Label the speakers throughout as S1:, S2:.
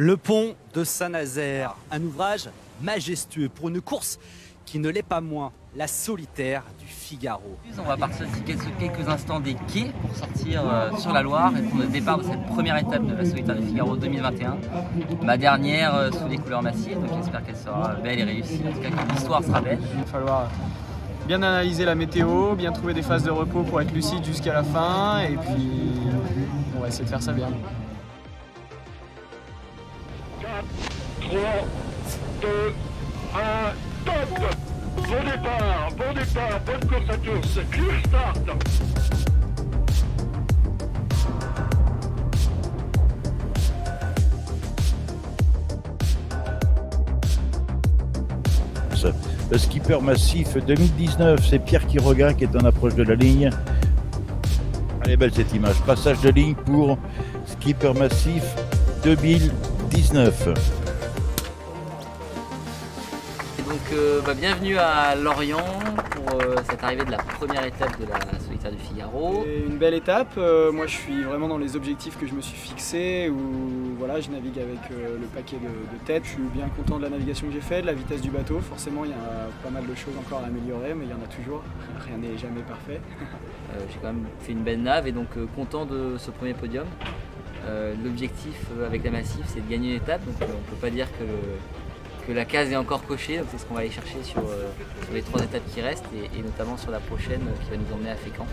S1: Le pont de Saint-Nazaire, un ouvrage majestueux pour une course qui ne l'est pas moins, la solitaire du Figaro.
S2: On va partir quelques instants des quais pour sortir sur la Loire et pour le départ de cette première étape de la solitaire du Figaro 2021. Ma dernière sous les couleurs massives, donc j'espère qu'elle sera belle et réussie, en tout cas que l'histoire sera belle.
S3: Il va falloir bien analyser la météo, bien trouver des phases de repos pour être lucide jusqu'à la fin et puis on va essayer de faire ça bien.
S4: 4, 3, 2, 1, top! Bon départ, bonne course à tous, clear start!
S5: Le skipper massif 2019, c'est Pierre Quiroga qui est en approche de la ligne. Elle est belle cette image. Passage de ligne pour skipper massif 2019.
S2: Et donc bienvenue à Lorient pour cette arrivée de la première étape de la solitaire du Figaro.
S3: C'est une belle étape, moi je suis vraiment dans les objectifs que je me suis fixés où voilà, je navigue avec le paquet de tête. Je suis bien content de la navigation que j'ai faite, de la vitesse du bateau. Forcément il y a pas mal de choses encore à améliorer mais il y en a toujours, rien n'est jamais parfait.
S2: J'ai quand même fait une belle nave et donc content de ce premier podium. L'objectif avec la Massif c'est de gagner une étape, donc on ne peut pas dire que la case est encore cochée, donc c'est ce qu'on va aller chercher sur les 3 étapes qui restent et notamment sur la prochaine qui va nous emmener à Fécamp.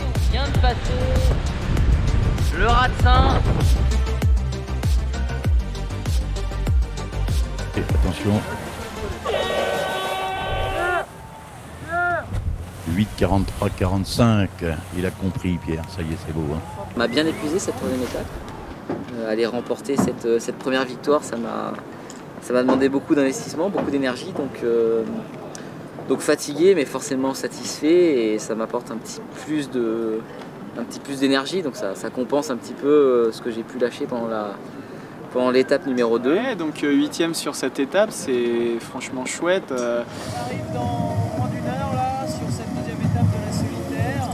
S2: On vient de passer le Ratsin.
S5: Attention. 8,43,45. Il a compris, Pierre. Ça y est, c'est beau. Hein.
S2: On m'a bien épuisé cette troisième étape. Aller remporter cette première victoire, ça m'a demandé beaucoup d'investissement, beaucoup d'énergie. Donc fatigué, mais forcément satisfait. Et ça m'apporte un petit plus d'énergie. Donc ça compense un petit peu ce que j'ai pu lâcher pendant l'étape numéro 2.
S3: Ouais, donc 8e sur cette étape, c'est franchement chouette.
S6: On arrive dans moins d'une heure là, sur cette deuxième étape de la solitaire.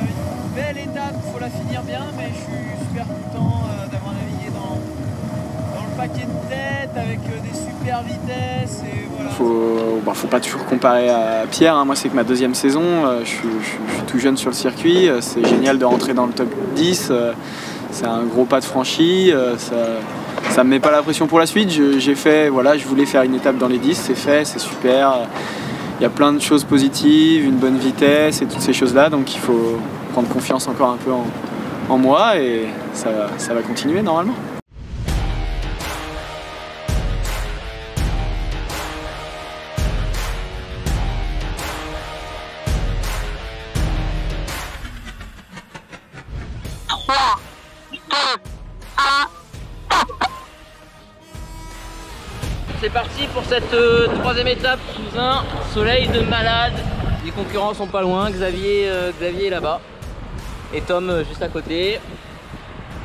S6: Une belle étape, il faut la finir bien, mais je suis super content d'avoir navigué dans le paquet de tête avec des super vitesses. Et voilà.
S3: Faut pas toujours comparer à Pierre, hein. Moi c'est que ma deuxième saison, je suis tout jeune sur le circuit, c'est génial de rentrer dans le top 10. C'est un gros pas de franchi, ça me met pas la pression pour la suite. Je voulais faire une étape dans les 10, c'est fait, c'est super. Il y a plein de choses positives, une bonne vitesse et toutes ces choses-là, donc il faut prendre confiance encore un peu en moi et ça va continuer normalement.
S2: C'est parti pour cette troisième étape sous un soleil de malade. Les concurrents sont pas loin, Xavier est là-bas et Tom juste à côté.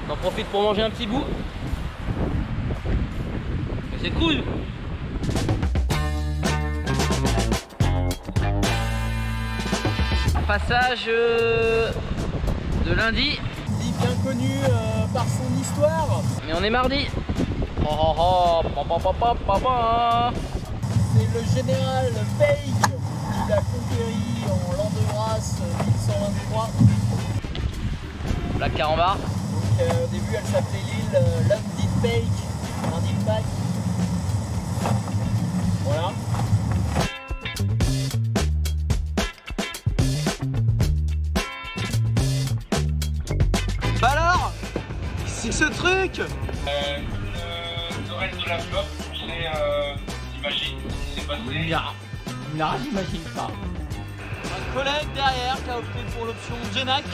S2: On en profite pour manger un petit bout. C'est cool. Passage de lundi.
S6: Bien connu par son histoire.
S2: Mais on est mardi.
S6: C'est le général Veig qui l'a conquéri en l'an de grâce 1123.
S2: Black Carambar.
S6: Au début elle s'appelait l'île Lundin-Peak, Lundin-Peak. Voilà.
S3: Bah alors, c'est ce truc
S4: Le reste de la flotte, j'imagine ce qui s'est passé.
S6: Non, j'imagine pas. Un collègue derrière qui a opté pour l'option Genac.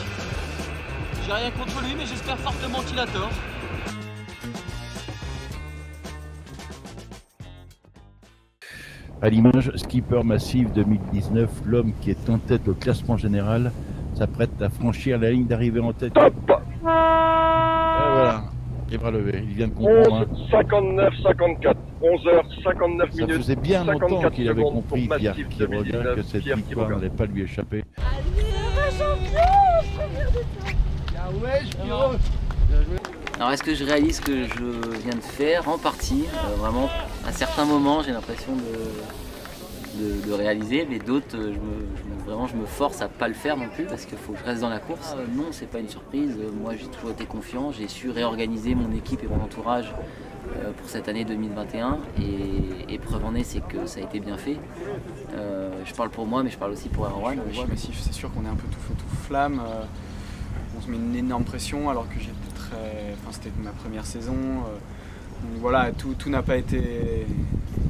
S6: J'ai rien contre lui, mais j'espère fortement qu'il a tort.
S5: À l'image, skipper massif 2019, l'homme qui est en tête au classement général s'apprête à franchir la ligne d'arrivée en tête. Et voilà. Les bras levés, il vient de comprendre.
S7: 11h59-54. 11h59
S5: Ça
S7: minutes.
S5: faisait bien longtemps
S7: 54
S5: qu'il avait
S7: secondes
S5: compris,
S7: pour
S5: Pierre
S7: Massif
S5: Quiroga,
S7: 2019,
S5: que cette
S7: Pierre
S5: victoire
S7: Quiroga.
S5: n'allait pas lui échapper.
S2: Alors est-ce que je réalise ce que je viens de faire? En partie, vraiment, à certains moments j'ai l'impression de réaliser, mais d'autres, vraiment je me force à pas le faire non plus parce qu'il faut que je reste dans la course. Non, c'est pas une surprise, moi j'ai toujours été confiant, j'ai su réorganiser mon équipe et mon entourage pour cette année 2021 et preuve en est, c'est que ça a été bien fait. Je parle pour moi mais je parle aussi pour Erwan.
S3: Chez Massif, c'est sûr qu'on est un peu tout feu tout flamme. On se met une énorme pression alors que c'était ma première saison. Donc voilà, tout n'a pas été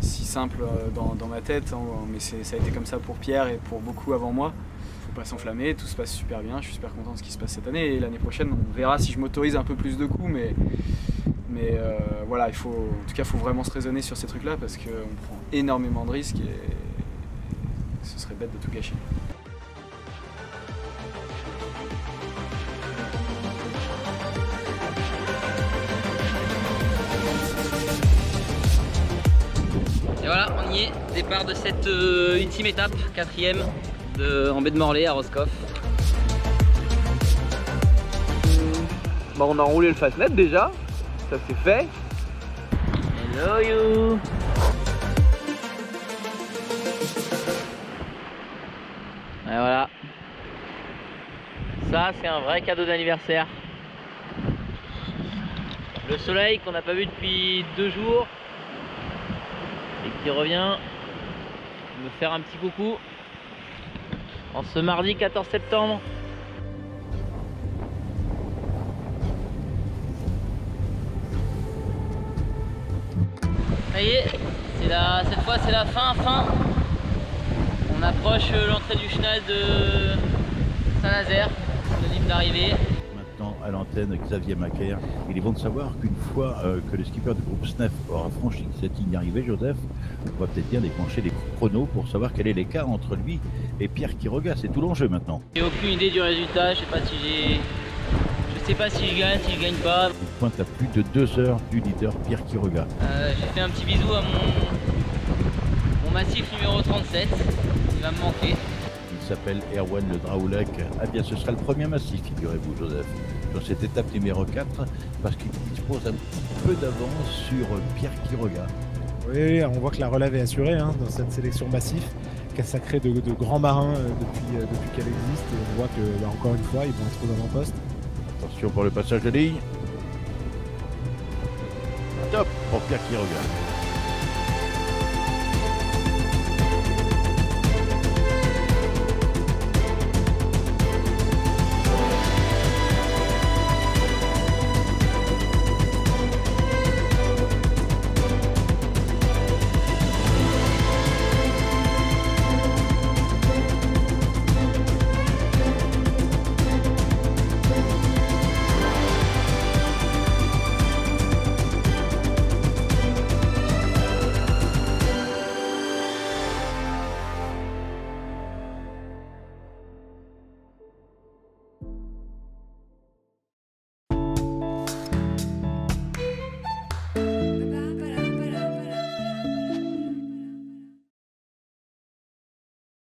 S3: si simple dans ma tête, hein, mais ça a été comme ça pour Pierre et pour beaucoup avant moi. Il ne faut pas s'enflammer, tout se passe super bien, je suis super content de ce qui se passe cette année et l'année prochaine on verra si je m'autorise un peu plus de coups, mais voilà, en tout cas il faut vraiment se raisonner sur ces trucs là parce qu'on prend énormément de risques et ce serait bête de tout gâcher.
S2: Et voilà, on y est, départ de cette ultime étape, 4e en baie de Morlaix à Roscoff.
S6: On a enroulé le Fastnet déjà, ça c'est fait.
S2: Hello you. Et voilà. Ça c'est un vrai cadeau d'anniversaire. Le soleil qu'on n'a pas vu depuis 2 jours. Et qui revient me faire un petit coucou en ce mardi 14 septembre. Ça y est, cette fois c'est la fin. On approche l'entrée du chenal de Saint-Nazaire, le ligne d'arrivée.
S5: Maintenant à l'antenne Xavier Macaire. Il est bon de savoir qu'une fois que le skipper du groupe SNEF aura franchi cette ligne d'arrivée, Joseph, on va peut-être bien déclencher les chronos pour savoir quel est l'écart entre lui et Pierre Quiroga. C'est tout l'enjeu maintenant.
S2: J'ai aucune idée du résultat, je sais pas si je gagne pas.
S5: Il pointe à plus de 2 heures du leader Pierre Quiroga.
S2: J'ai fait un petit bisou à mon massif numéro 37, il va me manquer.
S5: Il s'appelle Erwan Le Draoulec. Ah bien, ce sera le premier massif, figurez-vous, Joseph, sur cette étape numéro 4, parce qu'il dispose un petit peu d'avance sur Pierre Quiroga.
S8: Oui, on voit que la relève est assurée hein, dans cette sélection massif, qui a sacré de grands marins depuis qu'elle existe. Et on voit que, encore une fois, ils vont être aux avant-postes.
S5: Attention pour le passage de ligne. Top pour Pierre Quiroga.